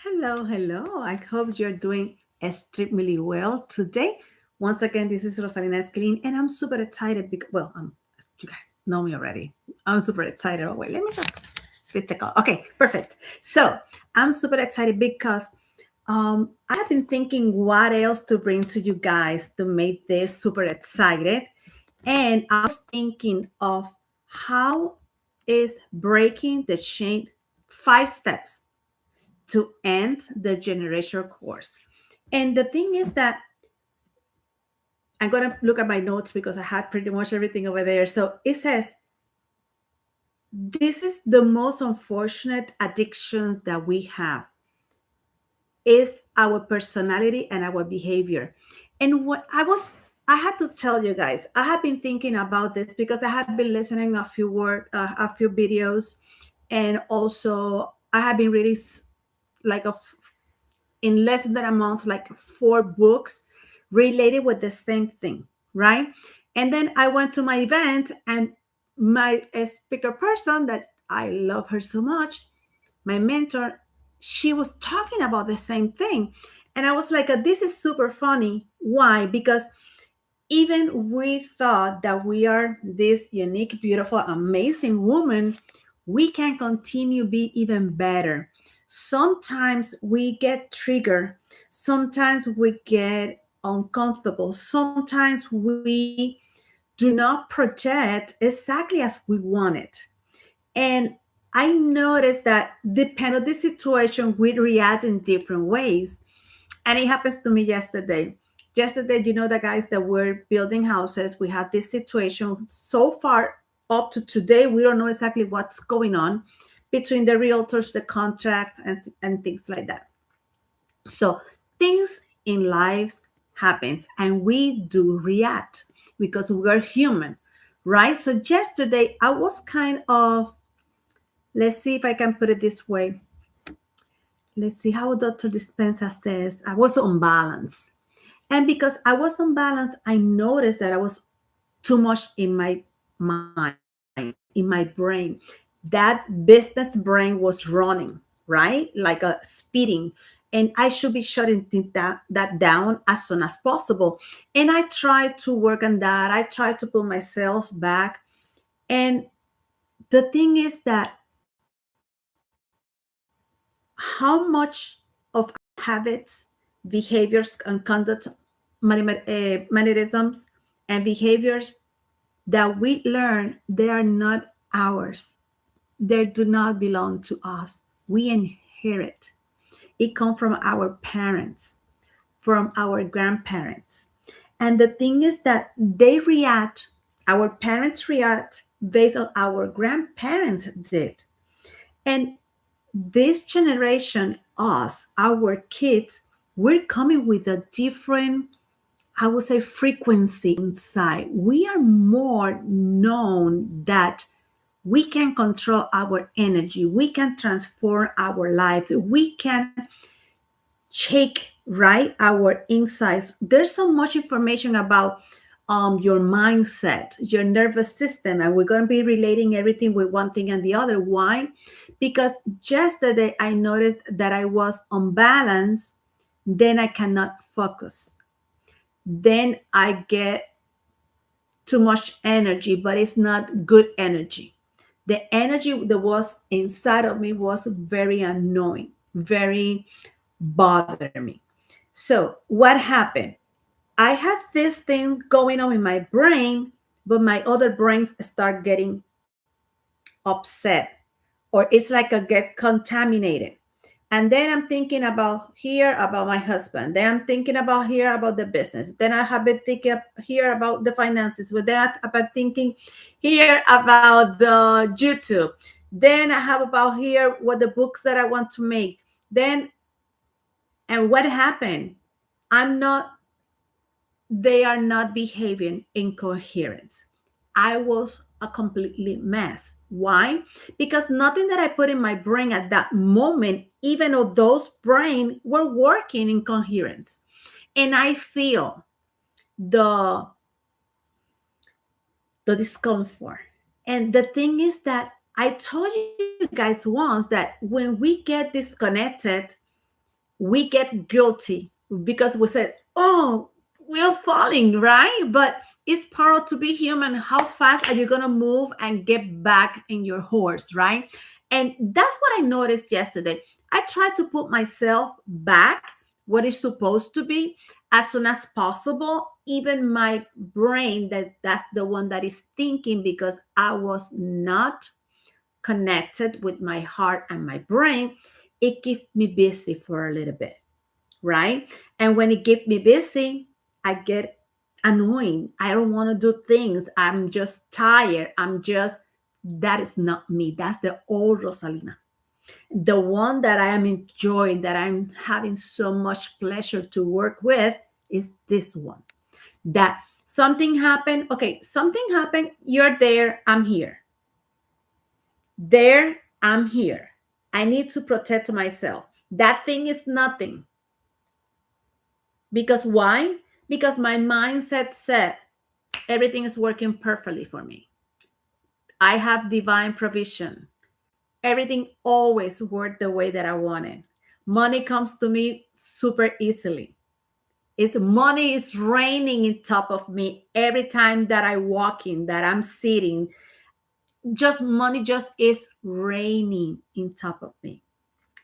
Hello, hello. I hope you're doing extremely well today. Once again, this is Rosalina Esquilin, and I'm super excited because, you guys know me already. I'm super excited. Oh, wait, let me just physical. Okay, perfect. So I'm super excited because I have been thinking what else to bring to you guys to make this super excited. And I was thinking of how is breaking the chain 5 steps to end the generational course. And the thing is that I'm going to look at my notes because I had pretty much everything over there. So it says, this is the most unfortunate addiction that we have is our personality and our behavior. And what I had to tell you guys, I have been thinking about this because I have been listening a few videos, and also I have been reading like a in less than a month, like 4 books related with the same thing, right? And then I went to my event, and my speaker person that I love her so much, my mentor, she was talking about the same thing. And I was like, this is super funny. Why? Because even we thought that we are this unique, beautiful, amazing woman, we can continue be even better. Sometimes we get triggered. Sometimes we get uncomfortable. Sometimes we do not project exactly as we want it. And I noticed that depending on the situation, we react in different ways. And it happens to me yesterday. Yesterday, the guys that were building houses, we had this situation so far up to today. We don't know exactly what's going on between the realtors, the contract, and things like that. So things in life happens, and we do react because we're human, right? So yesterday, I was kind of, let's see if I can put it this way. Let's see how Dr. Dispenza says I was unbalanced. And because I was unbalanced, I noticed that I was too much in my mind, in my brain. That business brain was running, right? Like a speeding. And I should be shutting that down as soon as possible. And I tried to work on that. I tried to put myself back. And the thing is that how much of habits, behaviors, and conduct mannerisms and behaviors that we learn, they are not ours. They do not belong to us. We inherit. It comes from our parents, from our grandparents. And the thing is that they react, our parents react based on our grandparents did. And this generation, us, our kids, we're coming with a different, I would say, frequency inside. We are more known that we can control our energy, we can transform our lives, we can check right our insights. There's so much information about your mindset, your nervous system, and we're going to be relating everything with one thing and the other. Why? Because yesterday I noticed that I was unbalanced, then I cannot focus, then I get too much energy, but it's not good energy. The energy that was inside of me was very annoying, very bother me. So what happened? I had these things going on in my brain, but my other brains start getting upset, or it's like I get contaminated. And then I'm thinking about here about my husband. Then I'm thinking about here about the business. Then I have been thinking here about the finances. With that, about thinking here about the YouTube. Then I have about here what the books that I want to make. Then, and what happened? I'm not, they are not behaving in coherence. I was a completely mess. Why? Because nothing that I put in my brain at that moment, even though those brain were working in coherence. And I feel the the discomfort. And the thing is that I told you guys once that when we get disconnected, we get guilty because we said, oh, we're falling, right? But it's part of to be human. How fast are you going to move and get back in your horse, right? And that's what I noticed yesterday. I tried to put myself back what is supposed to be as soon as possible. Even my brain, that's the one that is thinking, because I was not connected with my heart and my brain, it keeps me busy for a little bit, right? And when it keeps me busy, I get annoying. I don't want to do things. I'm just tired. That is not me. That's the old Rosalina. The one that I am enjoying, that I'm having so much pleasure to work with, is this one. That something happened. Okay, something happened. You're there. I'm here. There, I'm here. I need to protect myself. That thing is nothing. Because why? Because my mindset said everything is working perfectly for me. I have divine provision. Everything always worked the way that I wanted. Money comes to me super easily. It's money is raining in top of me every time that I walk in, that I'm sitting. Just money just is raining in top of me.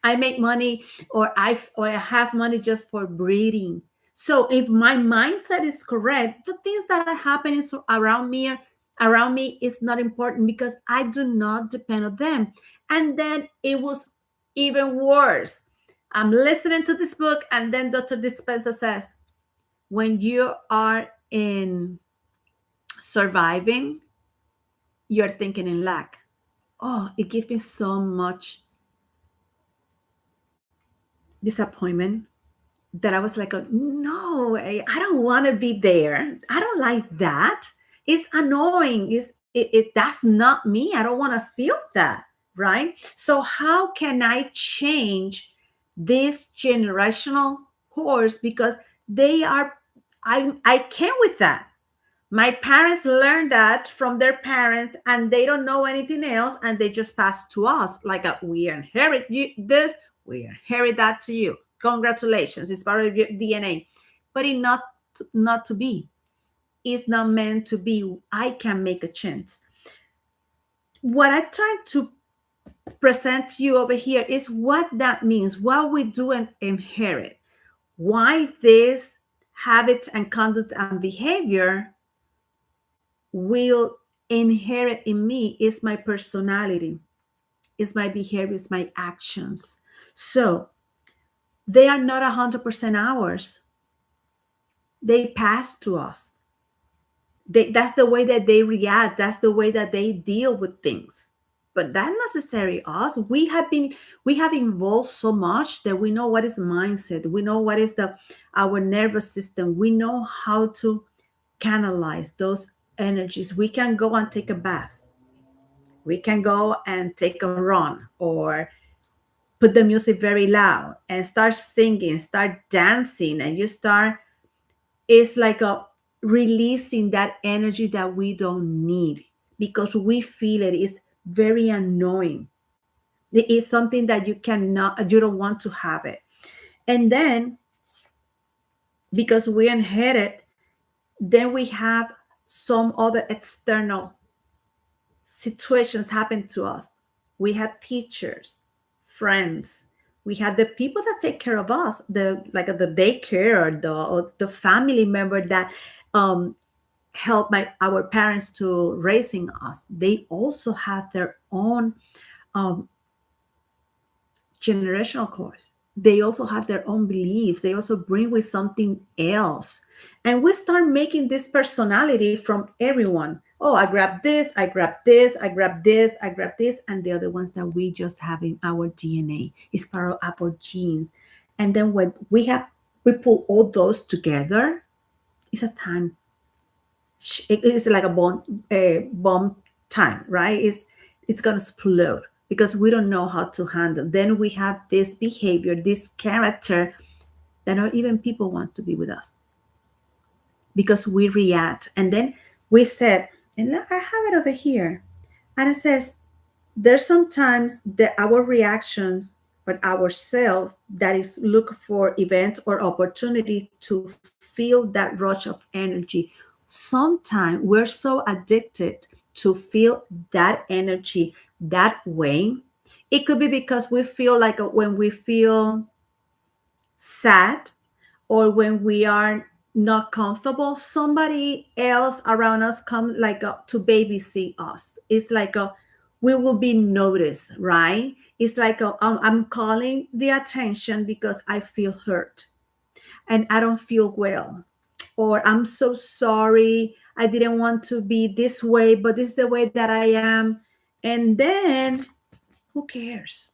I make money, or I have money just for breathing. So if my mindset is correct, the things that are happening around me is not important, because I do not depend on them. And then it was even worse. I'm listening to this book, and then Dr. Dispenza says, when you are in surviving, you're thinking in lack. Oh, it gives me so much disappointment that I was like, oh, no, I don't want to be there. I don't like that. It's annoying. That's not me. I don't want to feel that, right? So how can I change this generational course? Because they are, I came with that. My parents learned that from their parents, and they don't know anything else, and they just pass to us like we inherit this, we inherit that to you. Congratulations, it's part of your DNA. But it not to be. It's not meant to be. I can make a change. What I try to present to you over here is what that means, what we do and inherit, why this habits and conduct and behavior will inherit in me is my personality, is my behavior, is my actions. So they are not 100% ours. They pass to us. That's the way that they react. That's the way that they deal with things. But that's not necessarily us. We have evolved so much that we know what is mindset. We know what is our nervous system. We know how to canalize those energies. We can go and take a bath. We can go and take a run, or put the music very loud and start singing, start dancing, and you start, it's like a releasing that energy that we don't need, because we feel it is very annoying. It is something that you don't want to have it. And then, because we inherit, then we have some other external situations happen to us. We had teachers, friends. We had the people that take care of us, the daycare, or the family member that helped our parents to raising us. They also have their own um, generational course. They also have their own beliefs. They also bring with something else. And we start making this personality from everyone. Oh, I grab this, I grab this, I grab this, I grab this. And the other ones that we just have in our DNA is part of our genes. And then when we pull all those together, it's a time. It is like a bomb time, right? It's gonna explode, because we don't know how to handle. Then we have this behavior, this character, that not even people want to be with us, because we react. And then we said, and I have it over here, and it says there's sometimes that our reactions but ourselves that is look for events or opportunity to feel that rush of energy. Sometimes we're so addicted to feel that energy that way. It could be because we feel like when we feel sad or when we are not comfortable, somebody else around us come like to babysit us. It's like we will be noticed, right? It's like I'm calling the attention because I feel hurt and I don't feel well, or I'm so sorry, I didn't want to be this way, but this is the way that I am. And then who cares?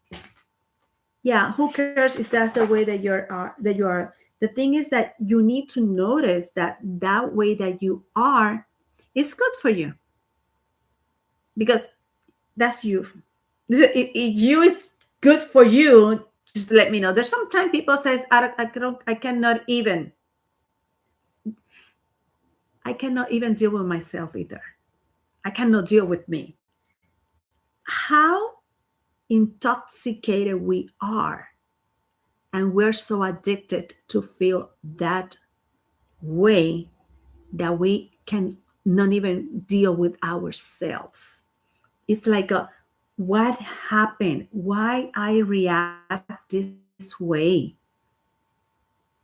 Yeah, who cares if that's the way that you are. The thing is that you need to notice that that way that you are is good for you, because that's you. You is good for you. Just let me know. There's sometimes people says I cannot even deal with myself either. I cannot deal with me. How intoxicated we are, and we're so addicted to feel that way that we can not even deal with ourselves. It's like what happened? Why I react this way?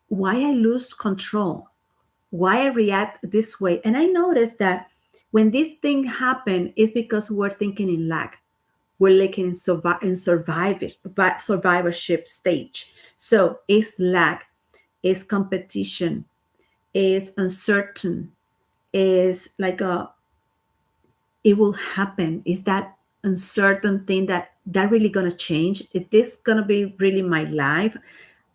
Why I lose control? Why I react this way? And I noticed that when this thing happened, is because we're thinking in lack. We're looking in survivorship stage. So it's lack, it's competition, is uncertain, is like it will happen. Is that uncertain thing that really gonna change? Is this gonna be really my life?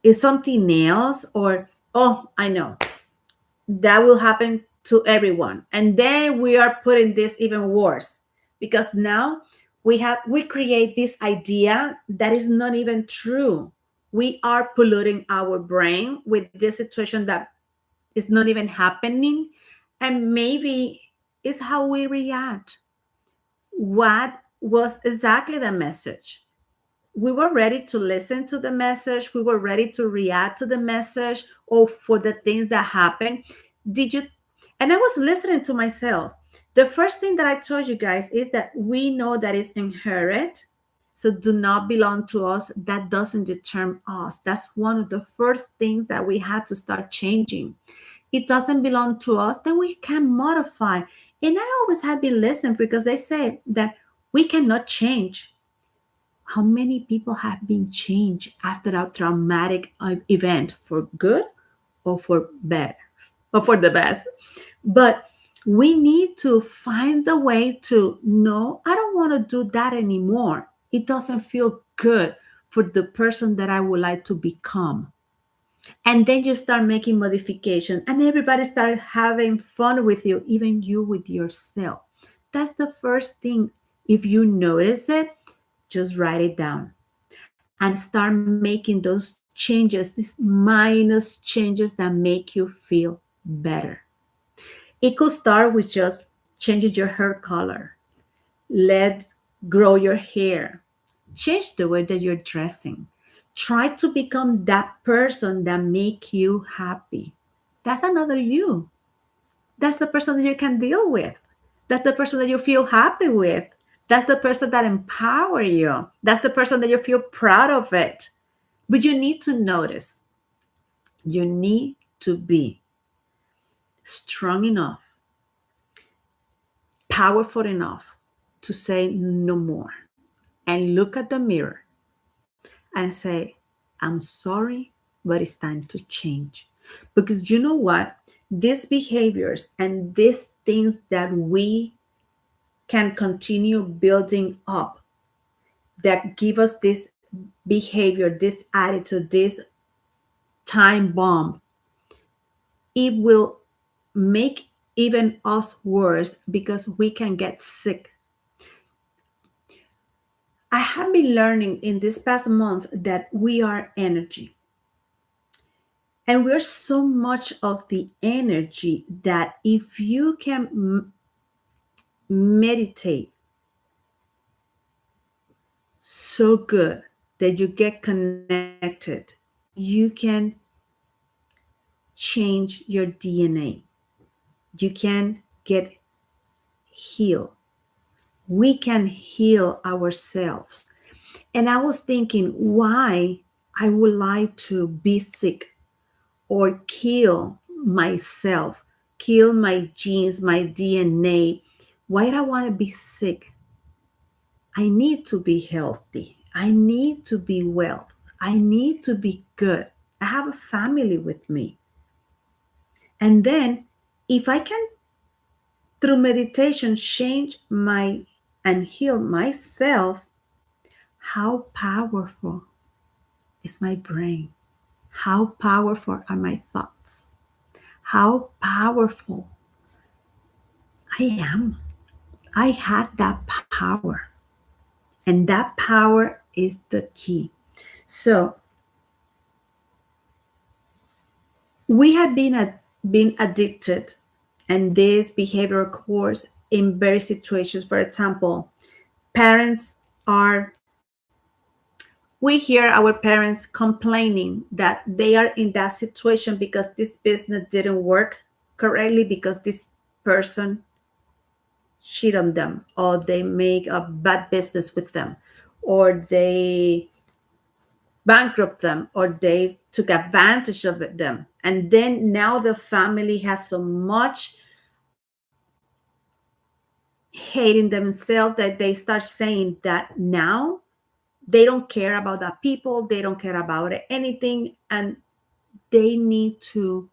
Is something else? Or oh, I know that will happen to everyone. And then we are putting this even worse, because now we create this idea that is not even true. We are polluting our brain with this situation that is not even happening. And maybe it's how we react. What was exactly the message? We were ready to listen to the message, we were ready to react to the message, or for the things that happen. Did you? And I was listening to myself. The first thing that I told you guys is that we know that it's inherent, so do not belong to us. That doesn't determine us. That's one of the first things that we had to start changing. It doesn't belong to us, then we can modify. And I always have been listening, because they say that we cannot change. How many people have been changed after a traumatic event, for good or for bad or for the best? But we need to find the way to no, I don't want to do that anymore. It doesn't feel good for the person that I would like to become. And then you start making modifications, and everybody start having fun with you, even you with yourself. That's the first thing. If you notice it, just write it down and start making those changes, these minus changes that make you feel better. It could start with just changing your hair color, let grow your hair, change the way that you're dressing. Try to become that person that make you happy. That's another you. That's the person that you can deal with. That's the person that you feel happy with. That's the person that empower you. That's the person that you feel proud of it. But you need to notice, you need to be strong enough, powerful enough to say no more and look at the mirror and say, I'm sorry, but it's time to change. Because you know what? These behaviors and these things that we can continue building up, that give us this behavior, this attitude, this time bomb, it will make even us worse, because we can get sick. I have been learning in this past month that we are energy. And we're so much of the energy that if you can meditate so good, that you get connected, you can change your DNA. You can get healed. We can heal ourselves. And I was thinking why I would like to be sick or kill myself, kill my genes, my DNA. Why do I want to be sick? I need to be healthy. I need to be well. I need to be good. I have a family with me. And then, if I can, through meditation, change my and heal myself, how powerful is my brain? How powerful are my thoughts? How powerful I am. I had that power. And that power is the key. So we have been addicted and this behavioral course in various situations. For example, parents are we hear our parents complaining that they are in that situation because this business didn't work correctly, because this person cheat on them, or they make a bad business with them, or they bankrupt them, or they took advantage of them. And then now the family has so much hating themselves that they start saying that now they don't care about the people, they don't care about anything, and they need to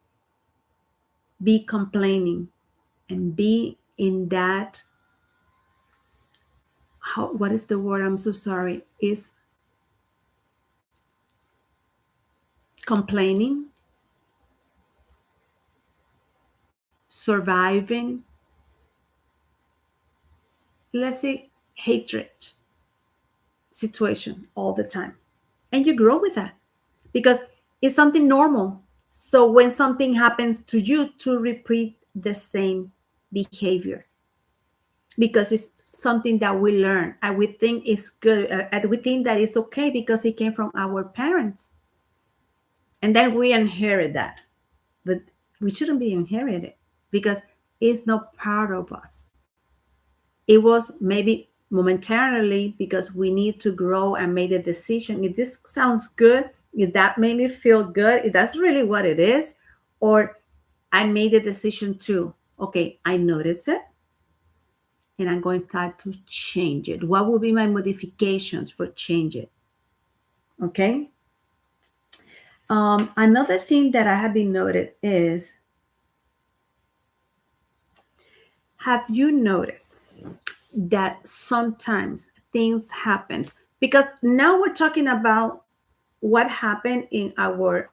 be complaining and be in that, how, what is the word, I'm so sorry, is complaining, surviving, let's say hatred situation all the time. And you grow with that because it's something normal. So when something happens to you, to repeat the same behavior, because it's something that we learn and we think is good, and we think that it's okay because it came from our parents, and then we inherit that. But we shouldn't be inherited because it's not part of us. It was maybe momentarily because we need to grow and make the decision. If this sounds good, if that made me feel good, if that's really what it is, or I made the decision to, okay, I notice it and I'm going to try to change it. What will be my modifications for change it? Okay. Another thing that I have been noted is, have you noticed that sometimes things happen? Because now we're talking about what happened in our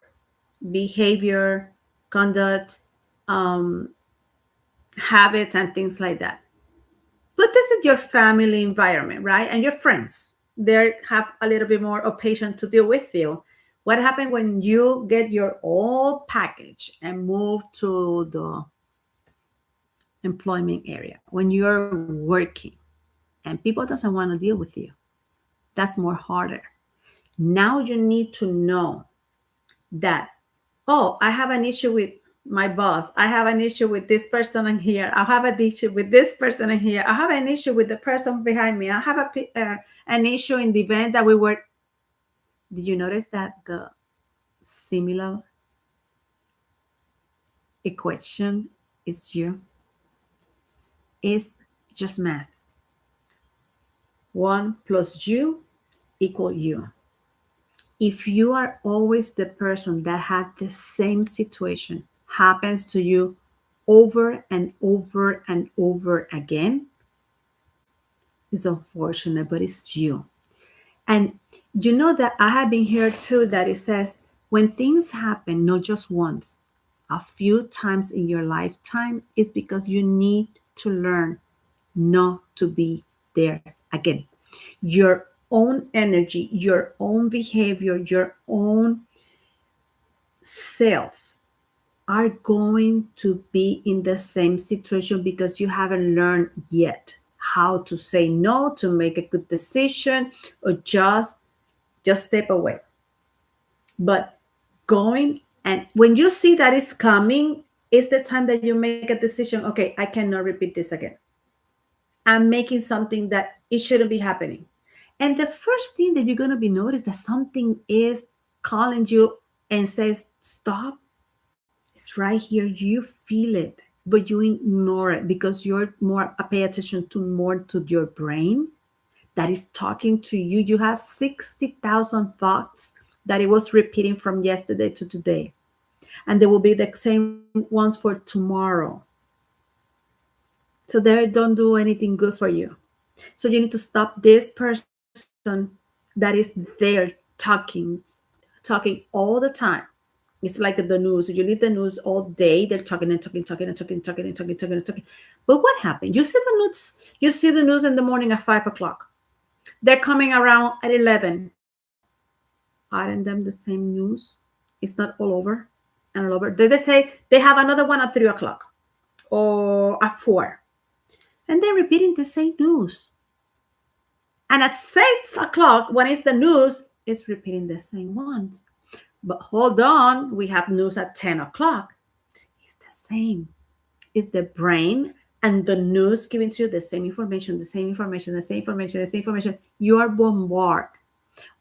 behavior, conduct, um, habits, and things like that. Put this in your family environment, right? And your friends. They have a little bit more of patience to deal with you. What happened when you get your all package and move to the employment area, when you're working and people doesn't want to deal with you? That's more harder. Now you need to know that, oh, I have an issue with my boss. I have an issue with this person in here. I have an issue with this person in here. I have an issue with the person behind me. I have an issue in the event that we were. Did you notice that the similar equation is you? It's just math. 1 plus you equal you. If you are always the person that had the same situation happens to you over and over and over again, it's unfortunate, but it's you. And you know that I have been here too, that it says when things happen, not just once, a few times in your lifetime, it's because you need to learn not to be there again. Your own energy, your own behavior, your own self are going to be in the same situation because you haven't learned yet how to say no, to make a good decision, or just just step away. But going, and when you see that it's coming, it's the time that you make a decision. Okay, I cannot repeat this again. I'm making something that it shouldn't be happening. And the first thing that you're going to be noticed that something is calling you and says, stop. It's right here. You feel it, but you ignore it because you're more pay attention to more to your brain that is talking to you. You have 60,000 thoughts that it was repeating from yesterday to today. And they will be the same ones for tomorrow. So they don't do anything good for you. So you need to stop this person that is there talking all the time. It's like the news. You leave the news all day. They're talking and talking, talking and talking, talking and talking, talking and talking. But what happened? You see the news. You see the news in the morning at 5 o'clock. They're coming around at 11. Aren't them the same news? It's not all over and all over. They say they have another one at 3 o'clock or at 4, and they're repeating the same news. And at 6 o'clock, when it's the news, it's repeating the same ones. But hold on, we have news at 10 o'clock. It's the same. It's the brain and the news giving to you the same information, the same information, the same information, the same information. You are bombarded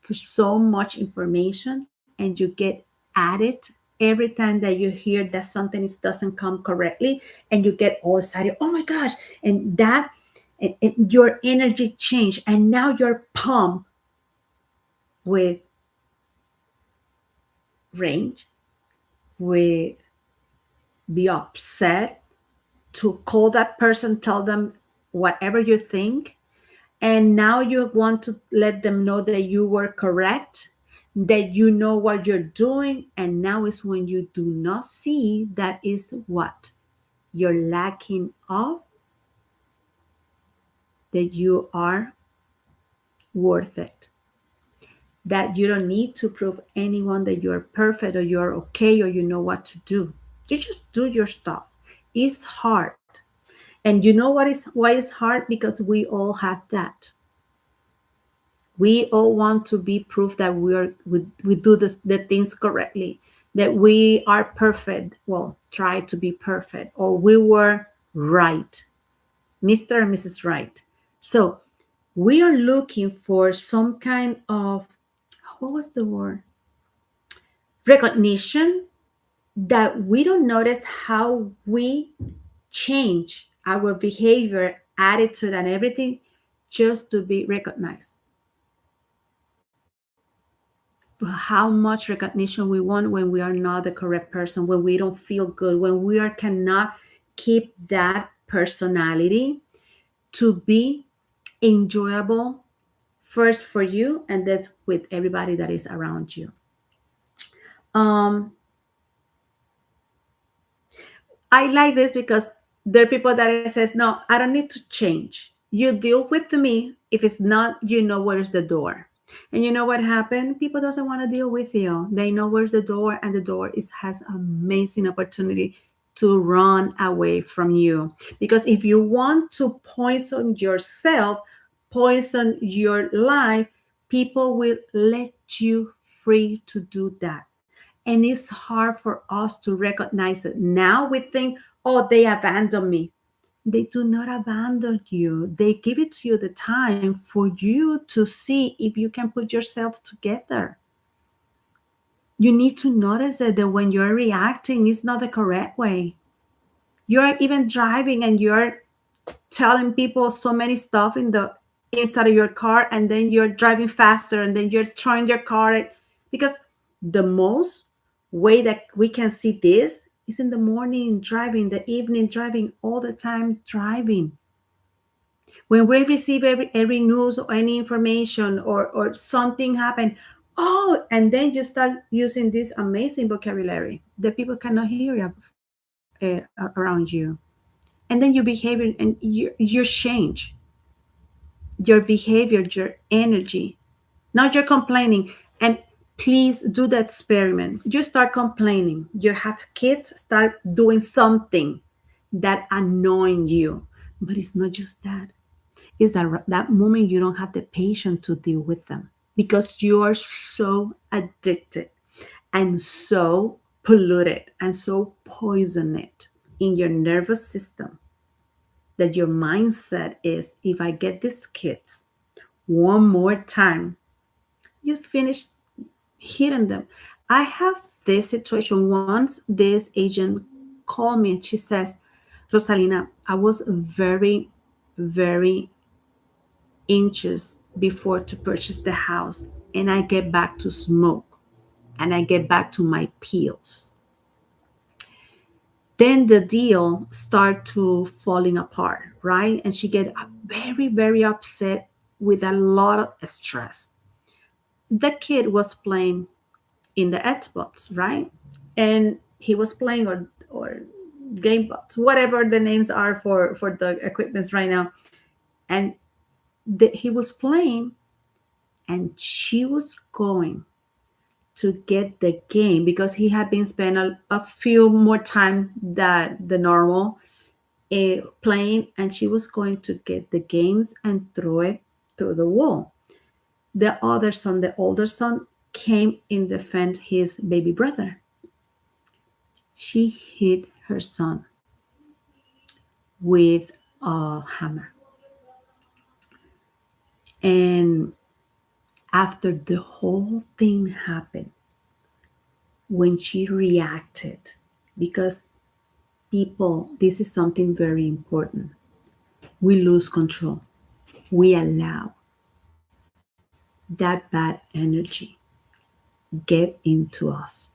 for so much information, and you get added every time that you hear that something doesn't come correctly, and you get all excited. Oh my gosh. And that, and your energy change. And now you're pumped with range, with be upset, to call that person, tell them whatever you think. And now you want to let them know that you were correct, that you know what you're doing. And now is when you do not see that is what you're lacking of, that you are worth it, that you don't need to prove anyone that you're perfect or you're okay or you know what to do. You just do your stuff. It's hard. And you know why it's hard? Because we all have that. We all want to be proof that we do the things correctly, that we are perfect. Well, try to be perfect, or we were right, Mr. and Mrs. Right. So we are looking for some kind of, what was the word? Recognition, that we don't notice how we change our behavior, attitude, and everything just to be recognized. How much recognition we want when we are not the correct person, when we don't feel good, when we cannot keep that personality to be enjoyable first for you and then with everybody that is around you. I like this because there are people that says, no, I don't need to change. You deal with me. If it's not, you know where's the door. And you know what happened? People doesn't want to deal with you. They know where's the door, and the door has amazing opportunity to run away from you. Because if you want to poison yourself, poison your life, people will let you free to do that. And it's hard for us to recognize it. Now we think, oh, they abandoned me. They do not abandon you. They give it to you the time for you to see if you can put yourself together. You need to notice that when you're reacting, it's not the correct way. You're even driving and you're telling people so many stuff in the inside of your car, and then you're driving faster, and then you're throwing your car because the most way that we can see this is in the morning driving, the evening driving, all the time driving. When we receive every news or any information or something happened, oh, and then you start using this amazing vocabulary that people cannot hear around you. And then your behavior and your change, your behavior, your energy. Now you're complaining. And please do the experiment. You start complaining. You have kids, start doing something that annoying you. But it's not just that. It's that moment you don't have the patience to deal with them. because you are so addicted and so polluted and so poisoned in your nervous system that your mindset is, if I get these kids one more time, you finish hitting them. I have this situation. Once this agent called me and she says, Rosalina, I was very, very anxious before to purchase the house, and I get back to smoke and I get back to my pills. Then the deal start to falling apart, right? And she get very, very upset with a lot of stress. The kid was playing in the Xbox, right? And he was playing or gamebox, whatever the names are for the equipments right now. And he was playing, and she was going to get the game because he had been spent a few more time than the normal playing, and she was going to get the games and throw it through the wall. The other son, the older son, came and defend his baby brother. She hit her son with a hammer. And after the whole thing happened, when she reacted, because people, this is something very important. We lose control. We allow that bad energy get into us.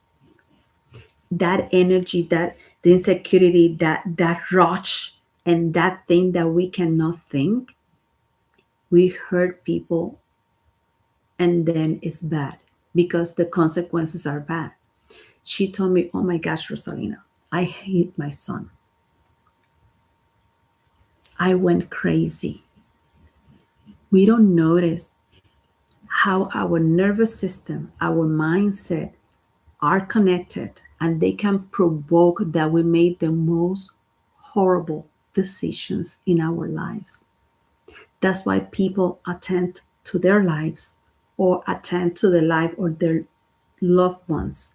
That energy, that the insecurity, that rush, and that thing that we cannot think, we hurt people, and then it's bad because the consequences are bad. She told me, oh my gosh, Rosalina, I hate my son. I went crazy. We don't notice how our nervous system, our mindset are connected, and they can provoke that we made the most horrible decisions in our lives. That's why people attend to their lives or attend to the life of their loved ones.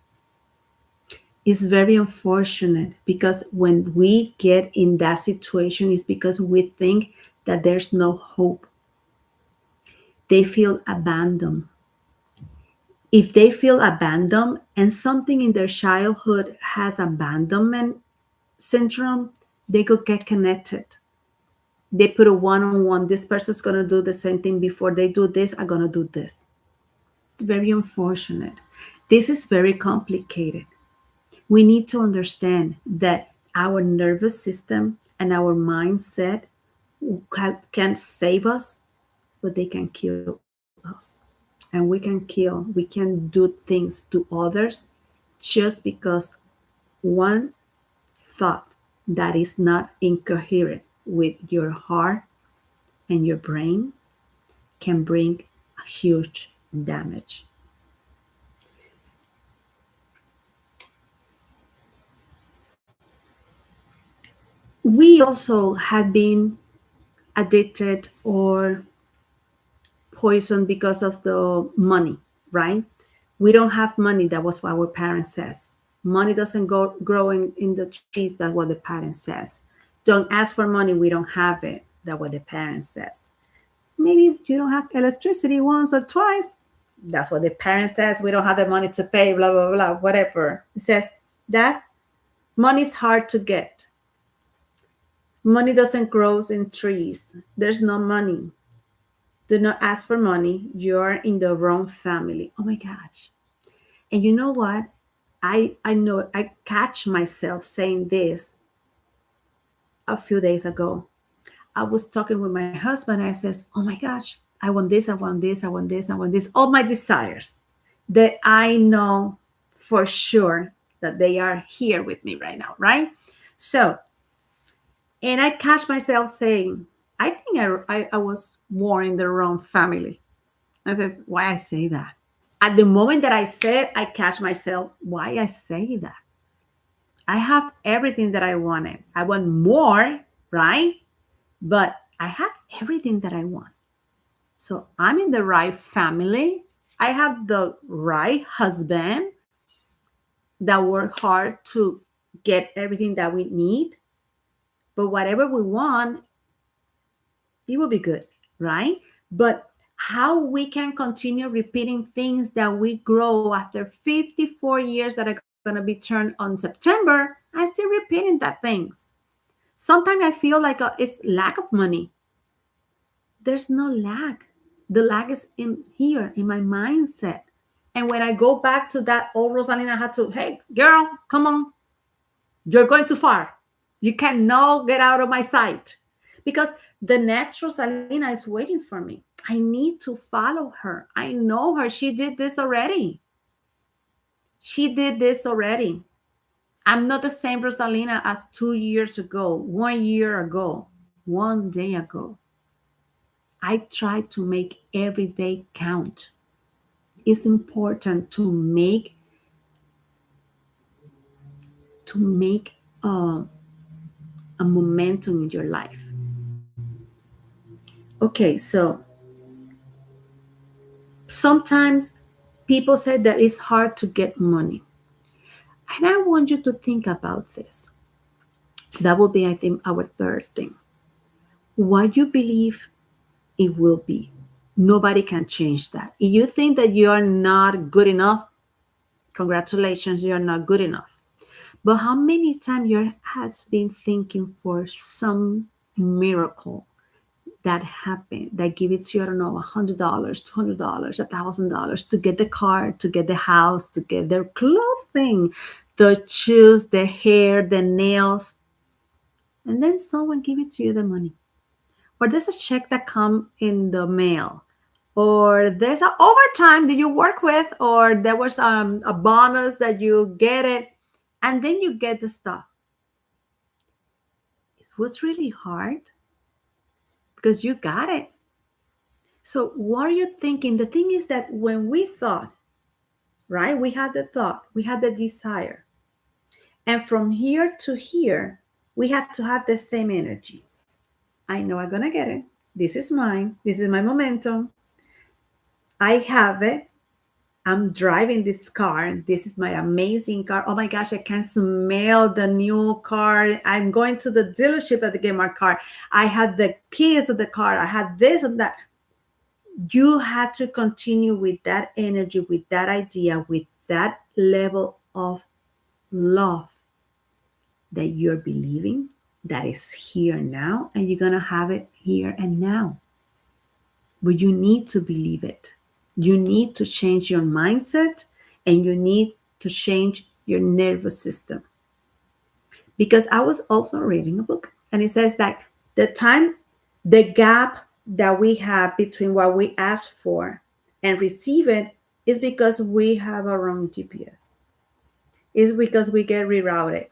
It's very unfortunate because when we get in that situation, it's because we think that there's no hope. They feel abandoned. If they feel abandoned and something in their childhood has abandonment syndrome, they could get connected. They put a one-on-one. This person's going to do the same thing. Before they do this, I'm going to do this. It's very unfortunate. This is very complicated. We need to understand that our nervous system and our mindset can save us, but they can kill us. And we can do things to others just because one thought that is not incoherent with your heart and your brain can bring a huge damage. We also had been addicted or poisoned because of the money, right? We don't have money. That was what our parents says. Money doesn't go growing in the trees. That's what the parent says. Don't ask for money. We don't have it. That's what the parent says. Maybe you don't have electricity once or twice. That's what the parent says. We don't have the money to pay, blah, blah, blah, whatever. It says that's money's hard to get. Money doesn't grow in trees. There's no money. Do not ask for money. You're in the wrong family. Oh my gosh. And you know what? I know I catch myself saying this a few days ago. I was talking with my husband. I says, oh my gosh, I want this, I want this, I want this, I want this. All my desires that I know for sure that they are here with me right now, right? So, and I catch myself saying, I think I was born in the wrong family. I says, why I say that? At the moment that I said, I catch myself, why I say that? I have everything that I wanted. I want more, right? But I have everything that I want. So I'm in the right family. I have the right husband that work hard to get everything that we need, but whatever we want, it will be good, right? But how we can continue repeating things that we grow after 54 years that are going to be turned on September, I still repeating that things. Sometimes I feel like it's lack of money. There's no lack. The lack is in here in my mindset. And when I go back to that old Rosalina, I had to, hey, girl, come on. You're going too far. You cannot get out of my sight. Because the next Rosalina is waiting for me. I need to follow her. I know her. She did this already. She did this already. I'm not the same Rosalina as 2 years ago, 1 year ago, 1 day ago. I try to make every day count. It's important to make a momentum in your life. Okay, so sometimes people say that it's hard to get money. And I want you to think about this. That will be, I think, our third thing. What you believe it will be. Nobody can change that. If you think that you are not good enough, congratulations, you're not good enough. But how many times you has been thinking for some miracle that happened, that give it to you, I don't know, $100, $200, $1,000 to get the car, to get the house, to get their clothing, the shoes, the hair, the nails, and then someone give it to you the money, or there's a check that come in the mail, or there's an overtime that you work with, or there was a bonus that you get it, and then you get the stuff. It was really hard because you got it. So what are you thinking? The thing is that when we thought, right, we had the thought, we had the desire, and from here to here, we had to have the same energy. I know I'm gonna get it. This is mine. This is my momentum. I have it. I'm driving this car. This is my amazing car. Oh my gosh, I can smell the new car. I'm going to the dealership to get my car. I had the keys of the car. I had this and that. You had to continue with that energy, with that idea, with that level of love that you're believing that is here now, and you're going to have it here and now. But you need to believe it. You need to change your mindset, and you need to change your nervous system. Because I was also reading a book, and it says that the gap that we have between what we ask for and receive it is because we have our own GPS. It's because we get rerouted.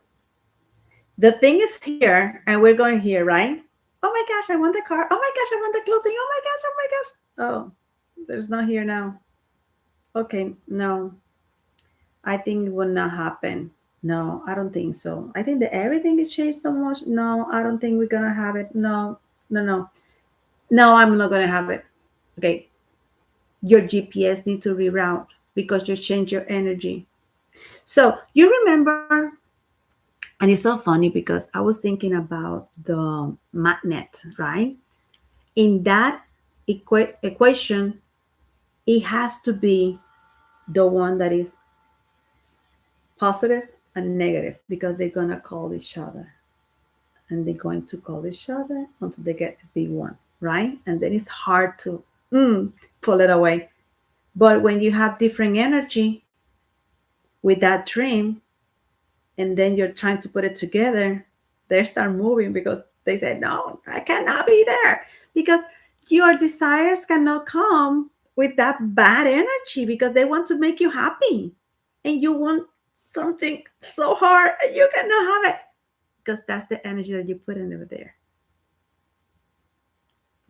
The thing is here, and we're going here, right? Oh my gosh, I want the car. Oh my gosh, I want the clothing. Oh my gosh, oh my gosh. Oh, there's not here now. Okay, no. I think it will not happen. No, I don't think so. I think that everything is changed so much. No, I don't think we're gonna have it. No, no, no. No, I'm not gonna have it. Okay. Your GPS need to reroute because you change your energy. So you remember, and it's so funny because I was thinking about the magnet, right? In that equation, it has to be the one that is positive and negative because they're gonna call each other, and they're going to call each other until they get a big one, right? And then it's hard to pull it away. But when you have different energy with that dream, and then you're trying to put it together, they start moving because they say, no, I cannot be there. Because your desires cannot come with that bad energy because they want to make you happy. And you want something so hard and you cannot have it because that's the energy that you put in over there.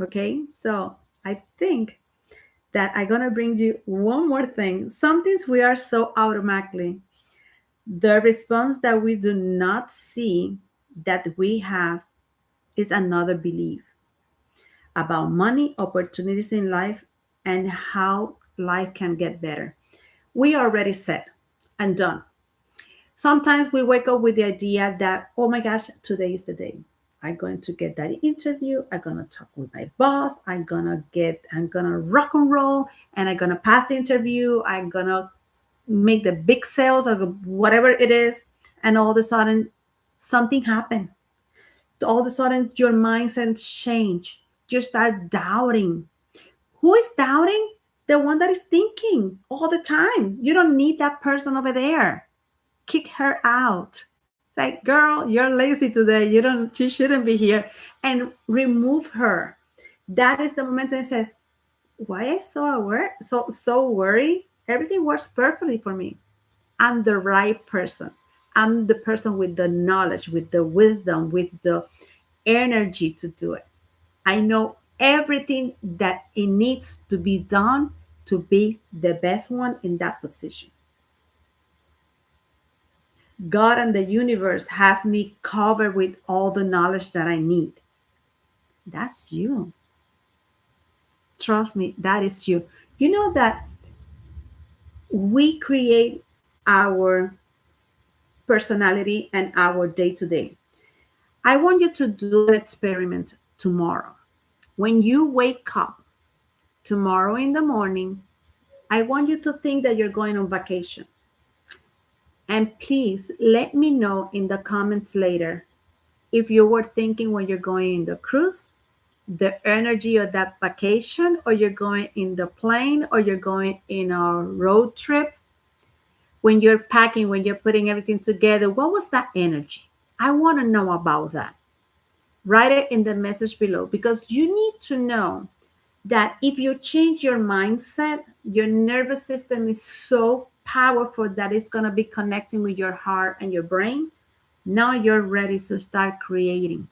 Okay, so I think that I'm gonna bring you one more thing. Some things we are so automatically. The response that we do not see that we have is another belief about money, opportunities in life, and how life can get better. We are already set and done. Sometimes we wake up with the idea that, oh my gosh, today is the day. I'm going to get that interview. I'm going to talk with my boss. I'm going to rock and roll and I'm going to pass the interview. I'm going to make the big sales or whatever it is. And all of a sudden, something happened. All of a sudden, your mindset change. You start doubting. Who is doubting? The one that is thinking all the time. You don't need that person over there. Kick her out. It's like, girl, you're lazy today. You shouldn't be here. And remove her. That is the moment that says, why am I so aware, so worried? Everything works perfectly for me. I'm the right person. I'm the person with the knowledge, with the wisdom, with the energy to do it. I know everything that it needs to be done to be the best one in that position. God and the universe have me covered with all the knowledge that I need. That's you. Trust me, that is you. You know that we create our personality and our day to day. I want you to do an experiment tomorrow. When you wake up tomorrow in the morning, I want you to think that you're going on vacation. And please let me know in the comments later if you were thinking when you're going in the cruise, the energy of that vacation, or you're going in the plane, or you're going in a road trip. When you're packing, when you're putting everything together, what was that energy? I want to know about that. Write it in the message below because you need to know that if you change your mindset, your nervous system is so powerful that it's going to be connecting with your heart and your brain. Now you're ready to start creating.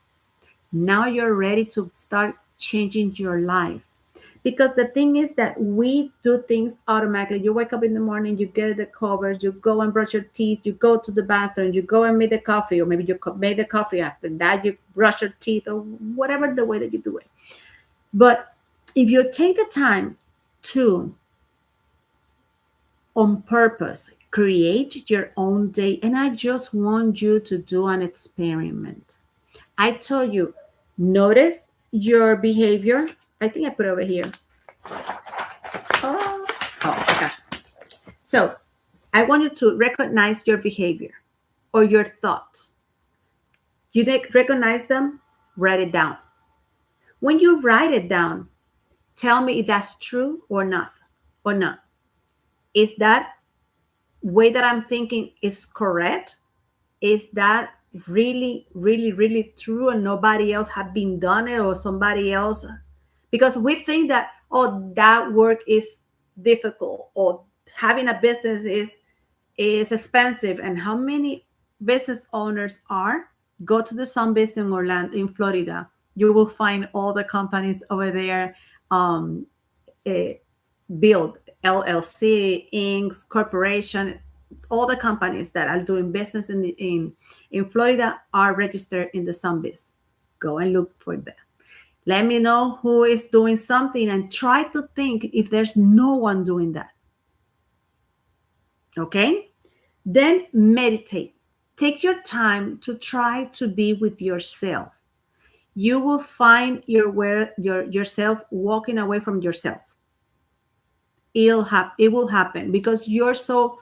Now you're ready to start changing your life. Because the thing is that we do things automatically. You wake up in the morning, you get the covers, you go and brush your teeth, you go to the bathroom, you go and make the coffee, or maybe you made the coffee after that, you brush your teeth, or whatever the way that you do it. But if you take the time to, on purpose, create your own day, and I just want you to do an experiment. I told you, notice your behavior. I think I put it over here. Oh, okay. So I want you to recognize your behavior or your thoughts. You recognize them, write it down. When you write it down, tell me if that's true or not. Or not. Is that way that I'm thinking is correct? Is that really, really, really true and nobody else have been done it or somebody else? Because we think that, oh, that work is difficult or having a business is expensive. And how many business owners are? Go to the Sunbeach in Orlando, in Florida. You will find all the companies over there uh, build LLC, Inc., corporation, all the companies that are doing business in Florida are registered in the Sunbeach. Go and look for that. Let me know who is doing something and try to think if there's no one doing that. Okay? Then meditate. Take your time to try to be with yourself. You will find yourself walking away from yourself. It will happen because you're so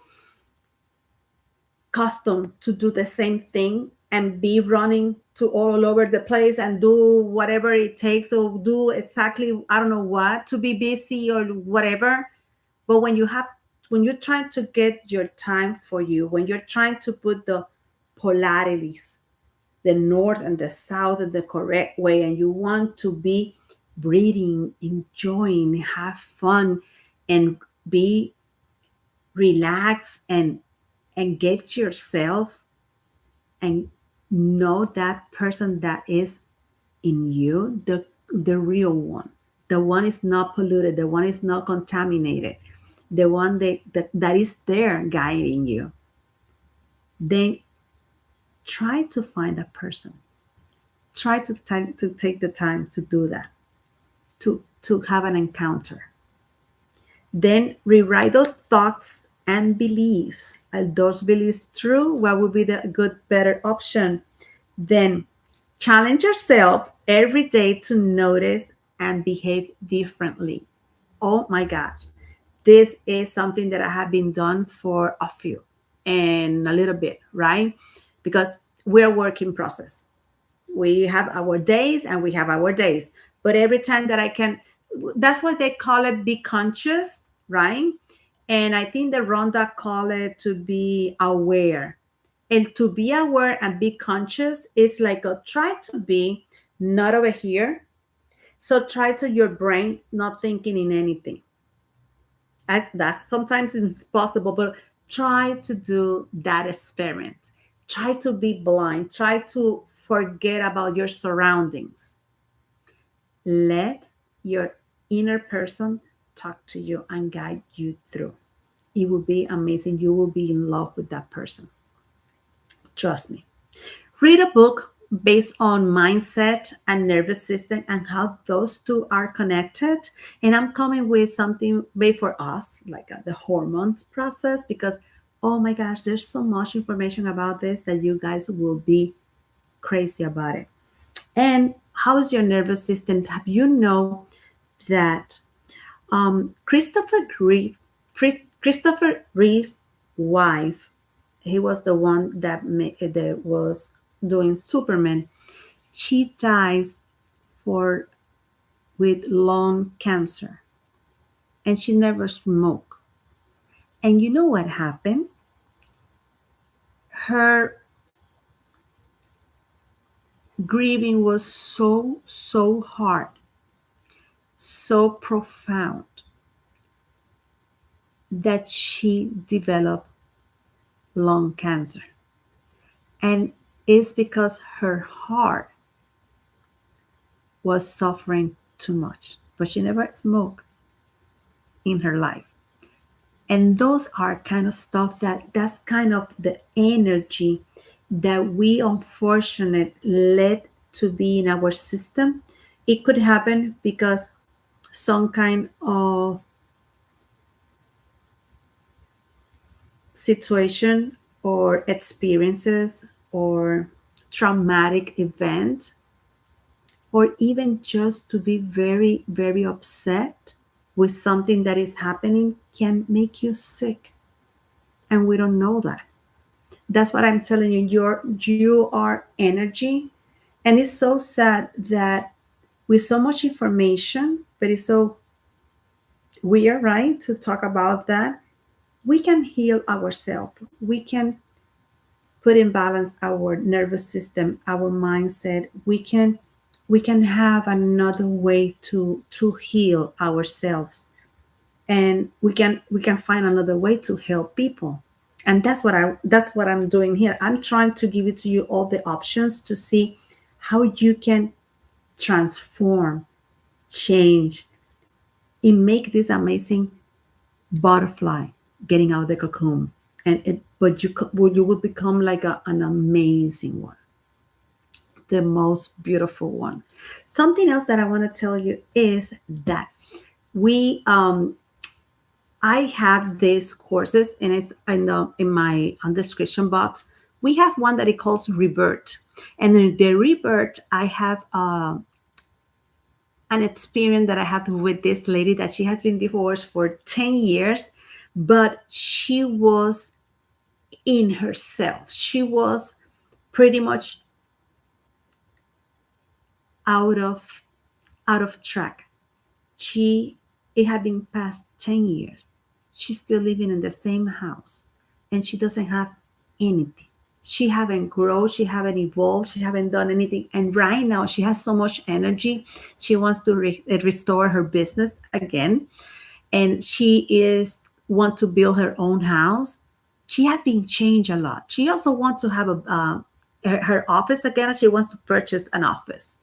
accustomed to do the same thing and be running to all over the place and do whatever it takes or do exactly I don't know what to be busy or whatever. But when you're trying to get your time for you, when you're trying to put the polarities, the north and the south in the correct way, and you want to be breathing, enjoying, have fun, and be relaxed and get yourself and know that person that is in you, the real one. The one is not polluted, the one is not contaminated, the one that is there guiding you. Then try to find that person. Try to take the time to do that, to have an encounter. Then rewrite those thoughts and beliefs. Are those beliefs true? What would be the good, better option? Then challenge yourself every day to notice and behave differently. Oh my gosh. This is something that I have been done for a few and a little bit, right? Because we're a work in process. We have our days and we have our days. But every time that I can, that's what they call it, be conscious, right? And I think the Rhonda call it to be aware. And to be aware and be conscious is like a try to be not over here. So try to your brain not thinking in anything. As that's sometimes it's possible, but try to do that experiment. Try to be blind. Try to forget about your surroundings. Let your inner person talk to you and guide you through. It will be amazing. You will be in love with that person. Trust me. Read a book based on mindset and nervous system and how those two are connected. And I'm coming with something made for us, like the hormones process, because oh my gosh, there's so much information about this that you guys will be crazy about it. And how is your nervous system? Have you know that Christopher Reeve's wife, he was the one that was doing Superman. She dies for with lung cancer, and she never smoked. And you know what happened? Her grieving was so hard, so profound that she developed lung cancer. And it's because her heart was suffering too much, but she never smoked in her life. And those are kind of stuff that's kind of the energy that we unfortunately let to be in our system. It could happen because some kind of situation or experiences or traumatic event, or even just to be very upset with something that is happening can make you sick. And we don't know that. That's what I'm telling you. You are energy. And it's so sad that with so much information, but it's so weird, right? To talk about that. We can heal ourselves. We can put in balance our nervous system, our mindset. We can have another way to heal ourselves, and we can find another way to help people. And that's what I'm doing here. I'm trying to give it to you all the options to see how you can transform, change, and make this amazing butterfly getting out of the cocoon. But you will become like an amazing one, the most beautiful one. Something else that I want to tell you is that we I have these courses, and it's in my description box. We have one that it calls Rebirth, and in the Rebirth, I have an experience that I had with this lady that she has been divorced for 10 years, but she was in herself. She was pretty much out of out of track. She It had been past 10 years. She's still living in the same house, and she doesn't have anything. She haven't grown, she haven't evolved, she haven't done anything. And right now she has so much energy. She wants to restore her business again, and she is want to build her own house. She has been changed a lot. She also wants to have her office again. She wants to purchase an office.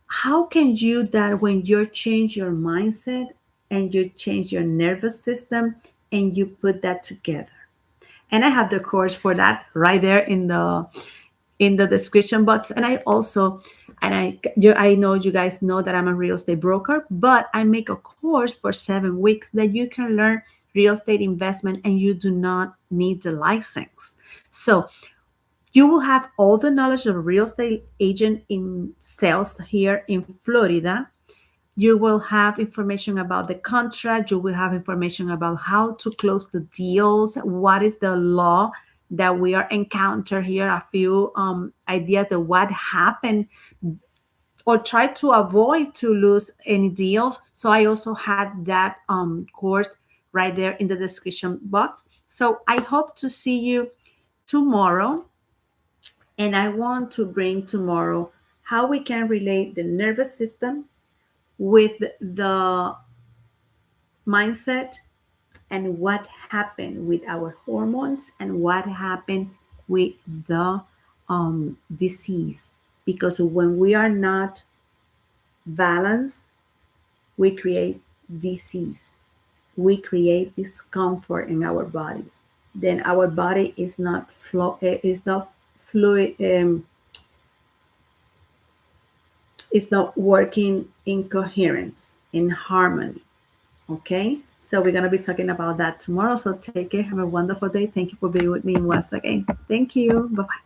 How can you that when you change your mindset and you change your nervous system and you put that together? And I have the course for that right there in the description box. And I also, I know you guys know that I'm a real estate broker, but I make a course for 7 weeks that you can learn real estate investment and you do not need the license. So you will have all the knowledge of a real estate agent in sales here in Florida. You will have information about the contract. You will have information about how to close the deals. What is the law that we are encounter here? A few ideas of what happened or try to avoid to lose any deals. So I also had that course right there in the description box. So I hope to see you tomorrow. And I want to bring tomorrow how we can relate the nervous system with the mindset and what happened with our hormones and what happened with the disease. Because when we are not balanced, we create disease. We create discomfort in our bodies. Then our body is not fluid. Is not working in coherence, in harmony. Okay, so we're going to be talking about that tomorrow. So take care. Have a wonderful day. Thank you for being with me once again. Thank you. Bye bye.